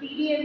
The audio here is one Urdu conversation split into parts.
PDM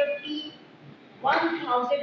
51,000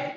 SP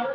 RO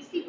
ECB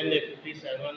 NA-57,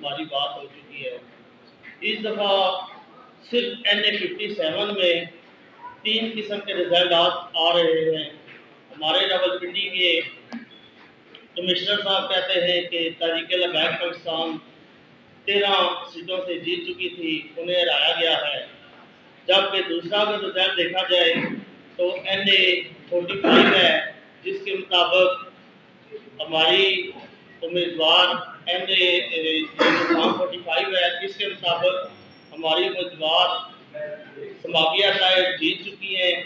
ہماری بات ہو چکی ہے. اس دفعہ صرف NA57 میں 3 قسم کے رزلٹات آ رہے ہیں. ہمارے راولپنڈی کے کمشنر صاحب کہتے ہیں کہ تحریک لبیک پاکستان 13 سیٹوں سے جیت چکی تھی، انہیں ہرایا گیا ہے. جبکہ دوسرا اگر رزلٹ دیکھا جائے تو NA45 ہے، جس کے مطابق ہماری امیدوار NA45 ہے، جس کے مطابق ہماری امیدوار سماگیہ طائر جیت چکی ہیں.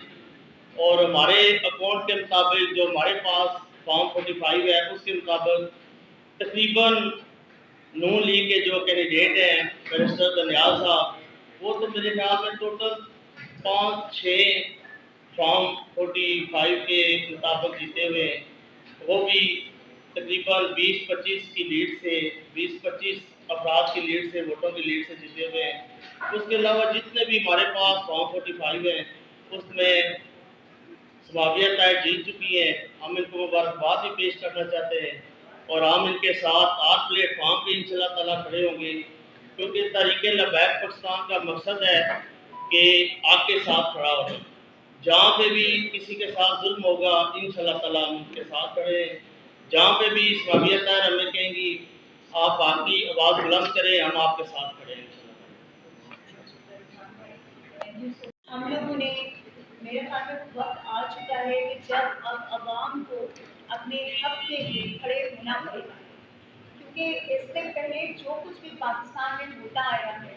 اور ہمارے اکاؤنٹ کے مطابق جو ہمارے پاس فارم 45 ہے اس کے مطابق تقریباً نون لیگ کے جو کینڈیڈیٹ ہیں بیرسٹر دانیال صاحب، وہ تو میرے خیال میں ٹوٹل 5-6 فارم 45 کے مطابق جیتے ہوئے ہیں. وہ بھی تقریباً 20-25 کی لیڈ سے 20-25 افراد کی لیڈ سے ووٹوں کی لیڈ سے جیتے ہوئے ہیں. اس کے علاوہ جتنے بھی ہمارے پاس فارم 45 ہیں اس میں سماگیہ طائر جیت چکی ہیں. ہم ان کو مبارکباد بھی پیش کرنا چاہتے ہیں اور ہم ان کے ساتھ 8 پلیٹ فارم پہ انشاءاللہ تعالیٰ کھڑے ہوں گے، کیونکہ تحریک لبیک پاکستان کا مقصد ہے کہ آپ کے ساتھ کھڑا ہو. جہاں پہ بھی کسی کے ساتھ ظلم ہوگا انشاءاللہ تعالیٰ ہم ان کے ساتھ کھڑے ہیں. جہاں پہ بھی سماگیہ طائر ہمیں کہیں گی آپ آپ کی آواز بلند کریں، ہم آپ کے ساتھ کھڑے ہیں. ہم لوگوں نے میرے خیال میں وقت آ چکا ہے کہ جب اب عوام کو اپنے حق کے لیے کھڑے ہونا پڑے گا، کیونکہ اس سے پہلے جو کچھ بھی پاکستان میں ہوتا آیا ہے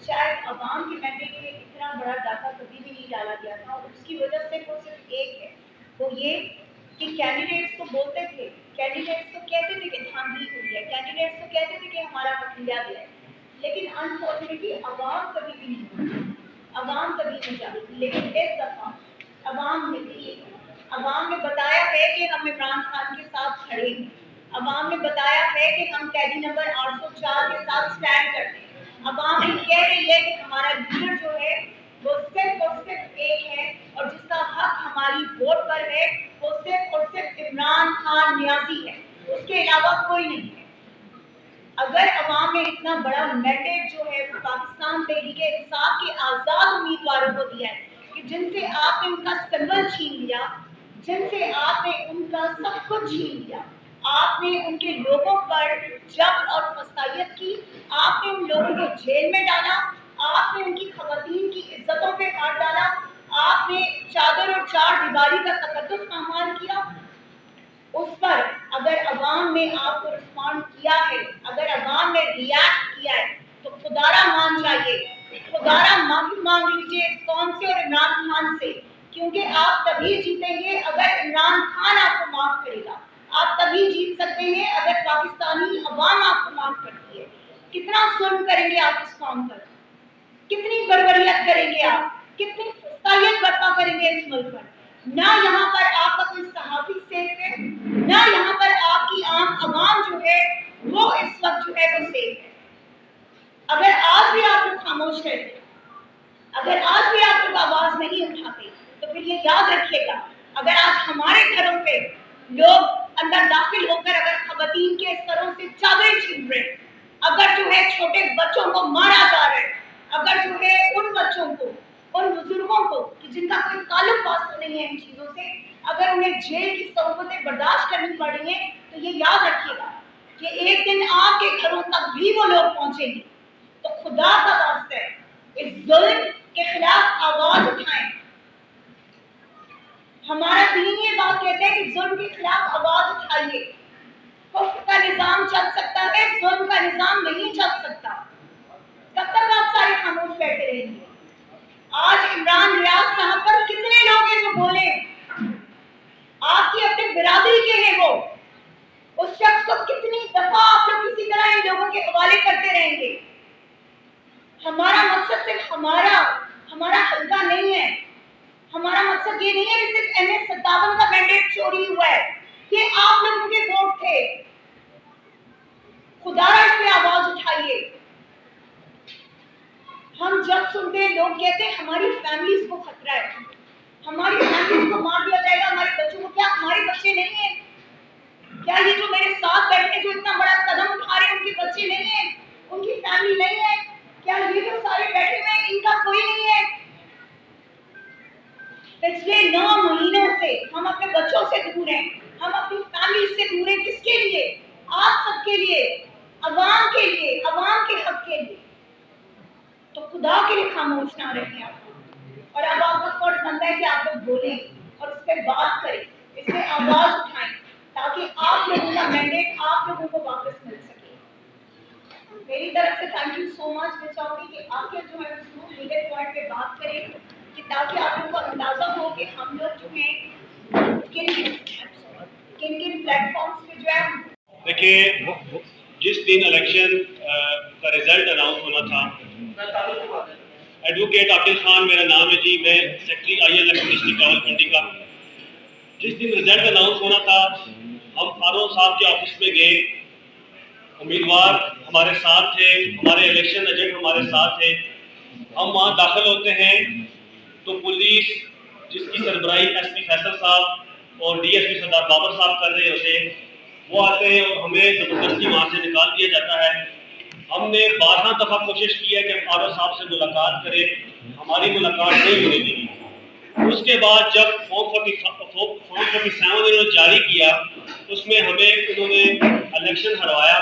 شاید عوام کے مینڈیٹ میں اتنا بڑا ڈاکہ کبھی بھی نہیں ڈالا گیا تھا. اور اس کی وجہ سے وہ صرف ایک ہے، وہ یہ کہ کینڈیڈیٹس تو بولتے تھے، کینڈیڈیٹس تو کہتے تھے کہ دھاندلی ہوئی ہے، کینڈیڈیٹس تو کہتے تھے کہ ہمارا وقت لیا گیا ہے، لیکن انفارچونیٹلی عوام کبھی بھی نہیں ہوئی، عوام کبھی نہیں جاتی. لیکن اس دفعہ عوام نے عوام نے بتایا ہے کہ ہم عمران خان کے ساتھ کھڑے ہیں. عوام نے بتایا ہے کہ ہم قیدی نمبر 804 کے ساتھ سٹینڈ کرتے ہیں. عوام یہ کہہ رہی ہے کہ ہمارا لیڈر جو ہے وہ صرف اور صرف ایک ہے اور جس کا حق ہماری ووٹ پر ہے وہ صرف اور صرف عمران خان نیازی ہے، اس کے علاوہ کوئی نہیں ہے. اگر عوام نے اتنا بڑا مینڈیٹ جو ہے وہ پاکستان تحریک انصاف کے آزاد امیدواروں کو دیا ہے کہ جن سے آپ نے ان کا سمبل چھین لیا، جن سے آپ نے ان کا سب کچھ چھین لیا، آپ نے ان کے لوگوں پر جبر اور فسادیت کی، آپ نے ان لوگوں کو جیل میں ڈالا، آپ نے ان کی خواتین کی عزتوں پہ ہاتھ ڈالا، آپ نے چادر اور چار دیواری کا تقدس پامال کیا. اس پر اگر عوام نے آپ کو رسپونڈ کیا ہے، اگر عوام نے ریاکٹ کیا ہے تو خدارا مان جائیے، خدارا معافی مانگ لیجیے قوم سے اور عمران خان سے، کیونکہ آپ تبھی جیتیں گے اگر عمران خان آپ کو معاف کرے گا. آپ تبھی جیت سکتے ہیں اگر پاکستانی عوام آپ کو معاف کرتی ہے. کتنا ظلم کریں گے آپ اس قوم پر، کتنی بربریت کریں گے آپ، کتنی فسادیت برپا کریں گے اس ملک پر. نہ یہاں پر آپ کا کوئی صحافی سیف ہے، نہ یہاں پر آپ کی عام عوام جو ہے وہ اس وقت جو ہے وہ سیف ہے. اگر آج بھی آپ لوگ خاموش رہتے، اگر آج بھی آپ لوگ آواز نہیں اٹھاتے تو پھر یہ یاد رکھیے گا اگر آج ہمارے گھروں پہ لوگ اندر داخل ہو کر اگر خواتین کے سروں سے چادریں چھین رہے، اگر جو ہے چھوٹے بچوں کو مارا جا رہا ہے، اگر جو ہے ان بچوں کو، ان بزرگوں کو کہ جن کا کوئی تعلق واسطہ نہیں ہے ان چیزوں سے، اگر انہیں جیل کی صحبتیں برداشت کرنی پڑ رہی ہیں تو یہ یاد رکھیے گا کہ ایک دن آپ کے گھروں تک بھی وہ لوگ پہنچیں گے. تو خدا کا واسطہ ہے اس ظلم کے خلاف آواز اٹھائیں. ہمارا دین یہ بات کہتے ہیں کہ ظلم کے خلاف آواز اٹھائیے. کفر کا نظام چل سکتا ہے، ظلم کا نظام نہیں چل سکتا. کب تک آپ سارے خاموش بیٹھے رہیں گے؟ آج عمران ریاض صاحب پر کتنے لوگ ہیں جو بولے، آپ کی اپنے برادری کے ہیں وہ، اس شخص کو کتنی دفعہ آپ لوگ کسی طرح ان لوگوں کے حوالے کرتے رہیں گے. ہمارا مقصد صرف ہمارا حلقہ نہیں ہے. ہمارا مقصد یہ نہیں ہے کہ صرف NA57 کا مینڈیٹ چوری ہوا ہے، یہ آپ لوگوں کے ووٹ تھے. خدا را اس پہ آواز اٹھائیے. ہم جب سنتے ہیں لوگ کہتے ہیں ہماری فیملیز کو خطرہ ہے، ہماری فیملیز کو مار دیا جائے گا، ہمارے بچوں کو. کیا ہمارے بچے نہیں ہیں؟ کیا یہ جو میرے ساتھ بیٹھے جو اتنا بڑا قدم اٹھا رہے ہیں ان کے بچے نہیں ہیں؟ فیملی نہیں ہے؟ کیا یہ جو سارے بیٹھے ہوئے ہیں ان کا کوئی نہیں ہے؟ پچھلے 9 مہینوں سے ہم اپنے بچوں سے دور ہیں، ہم اپنی فیملی سے دور ہیں. کس کے لیے؟ آپ سب کے لیے، عوام کے لیے، عوام کے حق کے لیے. تو خدا کے لیے خاموش نہ رہیں آپ. اور اب آپ کا فرض بنتا ہے کہ آپ لوگ بولیں اور اس پہ بات کریں، اس پہ آواز اٹھائیں، تاکہ آپ لوگوں کا مینڈیٹ آپ لوگوں کو واپس مل سکے. میری طرف سے تھینک یو سو مچ. میں چاہوں گی کہ آخر جو ہے اس لیڈر پوائنٹ پہ بات کریں کہ تاکہ آپ لوگوں کو اندازہ ہو کہ ہم لوگ جو ہیں کن کن پلیٹ فارمس پہ جو ہے. دیکھیے، جس دن الیکشن کا رزلٹ اناؤنس ہونا تھا، ایڈوکیٹ عاقل خان میرا نام ہے جی، میں secretary I election district Rawalpindi کا. جس دن رزلٹ اناؤنس ہونا تھا ہم فاروق صاحب کے آفس میں گئے، امیدوار ہمارے ساتھ تھے، ہمارے الیکشن ایجنٹ ہمارے ساتھ تھے. ہم وہاں داخل ہوتے ہیں تو پولیس جس کی سربراہی ایس پی فیصل صاحب اور ڈی ایس پی سردار بابر صاحب کر رہے ہوتے ہیں، وہ آتے ہیں اور ہمیں زبردستی وہاں سے نکال دیا جاتا ہے. ہم نے 12 دفعہ کوشش کی ہے کہ فاروق صاحب سے ملاقات کریں، ہماری ملاقات نہیں ہونے دی. اس کے بعد جب فارم 47 انہوں نے جاری کیا، اس میں ہمیں انہوں نے الیکشن ہروایا،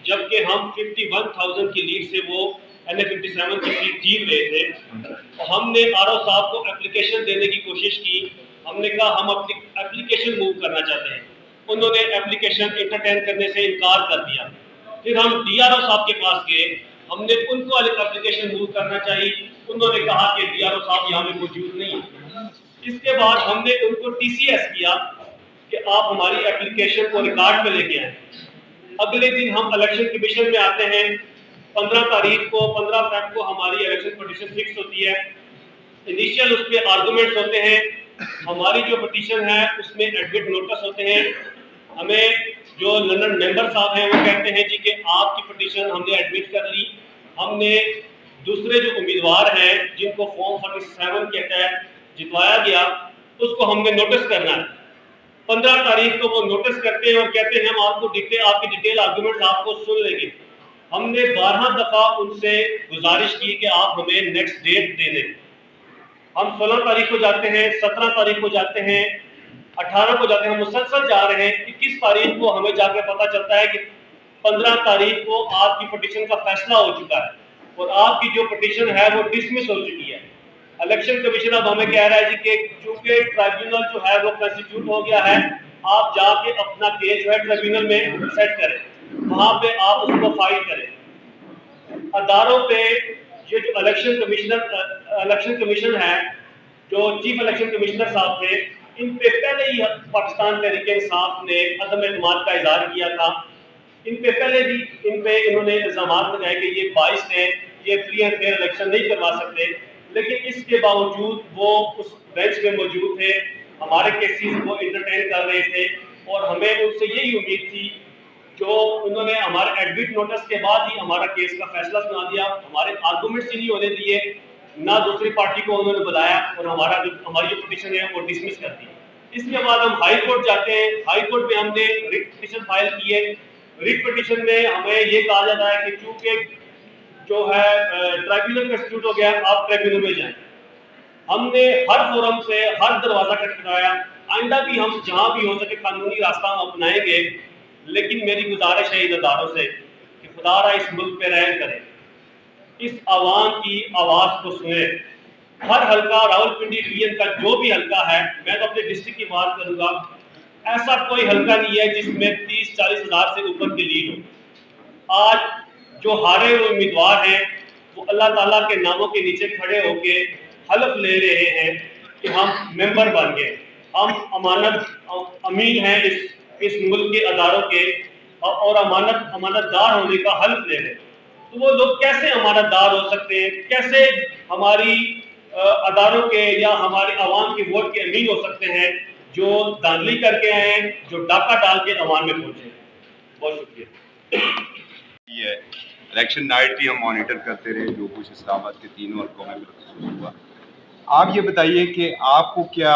جبکہ ہم 51,000 کی لیڈ سے وہ LA57 کی سیٹ جیت رہے تھے. ہم نے آر او صاحب کو اپلیکیشن دینے کی کوشش کی. ہم نے کہا ہم اپنی اپلیکیشن موو کرنا چاہتے ہیں. انہوں نے اپلیکیشن انٹرٹین کرنے سے انکار کر دیا. پھر ہم ڈی آر او صاحب کے پاس گئے، ہم نے ان کو اپلیکیشن موو کرنا چاہیے. انہوں نے کہا کہ ڈی آر او صاحب یہاں میں موجود نہیں ہیں. اس کے بعد ہم نے ان کو ٹی سی ایس کیا کہ آپ ہماری اپلیکیشن کو ریکارڈ پہ لے کے آئیں. اگلے دن ہم الیکشن کمیشن میں آتے ہیں. 15 تاریخ کو 15 فیب کو ہماری الیکشن پٹیشن فکس ہوتی ہے. انیشیل اس پہ آرگومنٹس ہوتے ہیں. ہماری جو پٹیشن ہے اس میں ایڈمٹ نوٹس ہوتے ہیں. ہمیں جو لندن ممبر صاحب ہیں وہ کہتے ہیں جی کہ آپ کی پٹیشن ہم نے ایڈمٹ کر لی. ہم نے دوسرے جو امیدوار ہیں جن کو فارم 47 کے تحت جتوایا گیا اس کو ہم نے نوٹس کرنا ہے. 15 تاریخ کو وہ نوٹس کرتے ہیں اور کہتے ہیں ہم آپ کو آپ کی ڈیٹیل آرگومنٹس آپ کو سن لیں گے. ہم نے 12 دفعہ ان سے گزارش کی کہ آپ ہمیں نیکسٹ ڈیٹ دے دیں. ہم 16 تاریخ کو جاتے ہیں، 17 تاریخ کو جاتے ہیں، 18 کو جاتے ہیں، ہم مسلسل جا رہے ہیں. 21 تاریخ کو ہمیں جا کے پتہ چلتا ہے کہ 15 تاریخ کو آپ کی پٹیشن کا فیصلہ ہو چکا ہے اور آپ کی جو پٹیشن ہے وہ ڈسمس ہو چکی ہے. الیکشن کمیشن اب ہمیں کہہ رہا ہے جی کہ چونکہ ٹرائبیونل جو ہے وہ کنسٹیٹیوٹ ہو گیا ہے، آپ جا کے اپنا کیس جو ہے ٹرائبیونل میں سیٹ کریں، وہاں پہ آپ اس کو فائل کریں. اداروں پہ یہ جو الیکشن کمیشن ہے، جو چیف الیکشن کمشنر صاحب تھے، ان پہ پہلے ہی پاکستان تحریک انصاف نے عدم اعتماد کا اظہار کیا تھا. ان پہ پہلے بھی انہوں نے الزامات لگائے کہ یہ باعث ہیں، یہ فری اینڈ فیئر الیکشن نہیں کروا سکتے. لیکن اس کے باوجود وہ اس بینچ میں موجود تھے، ہمارے کیسز کو انٹرٹین کر رہے تھے اور ہمیں ان سے یہی امید تھی. جو انہوں نے ہمارے ایڈمٹ نوٹس کے بعد ہی ہمارا کیس کا فیصلہ سنا دیا، ہمارے آرگومنٹس ہی نہیں ہونے دیے، نہ دوسری پارٹی کو انہوں نے بلایا اور ہماری جو پٹیشن ہے وہ ڈسمس کر دی. اس کے بعد ہم ہائی کورٹ جاتے ہیں. ہائی کورٹ میں ہم نے ریٹ پٹیشن فائل کی ہے. ریٹ پٹیشن میں ہمیں یہ کہا جاتا ہے کہ چونکہ جو ہے ٹرائبیونل کنسٹیٹیوٹ ہو گیا، آپ ٹرائبیونل میں جائیں. ہم نے ہر فورم سے ہر دروازہ کھٹکھٹایا. آئندہ بھی ہم جہاں بھی ہو سکے قانونی راستہ ہم اپنائیں گے. لیکن میری گزارش ہے ان اداروں سے کہ خدا را اس ملک پہ رحم کریں، اس عوام کی آواز کو سنیں. ہر حلقہ راولپنڈی ریجن کا جو بھی حلقہ ہے، میں تو اپنے ڈسٹرکٹ کی بات کروں گا، ایسا کوئی حلقہ نہیں ہے جس میں 30-40 ہزار سے اوپر کی لیڈ ہو. آج جو ہارے ہوئے امیدوار ہیں وہ اللہ تعالیٰ کے ناموں کے نیچے کھڑے ہو کے حلف لے رہے ہیں کہ ہم ممبر بن گئے، ہم امین ہیں اس ملک کے اداروں کے اور امانت دار ہونے کا حلف لے رہے ہیں. تو وہ لوگ کیسے امانت دار ہو سکتے ہیں؟ کیسے ہماری اداروں کے یا ہمارے عوام کے ووٹ کے امین ہو سکتے ہیں جو دھاندلی کر کے آئے ہیں، جو ڈاکہ ڈال کے عوام میں پہنچے ہیں؟ بہت شکریہ. یہ الیکشن نائٹ بھی ہم مانیٹر کرتے رہے، جو کچھ اسلام آباد کے تینوں حلقوں میں بالخصوص ہوا. آپ یہ بتائیے کہ آپ کو کیا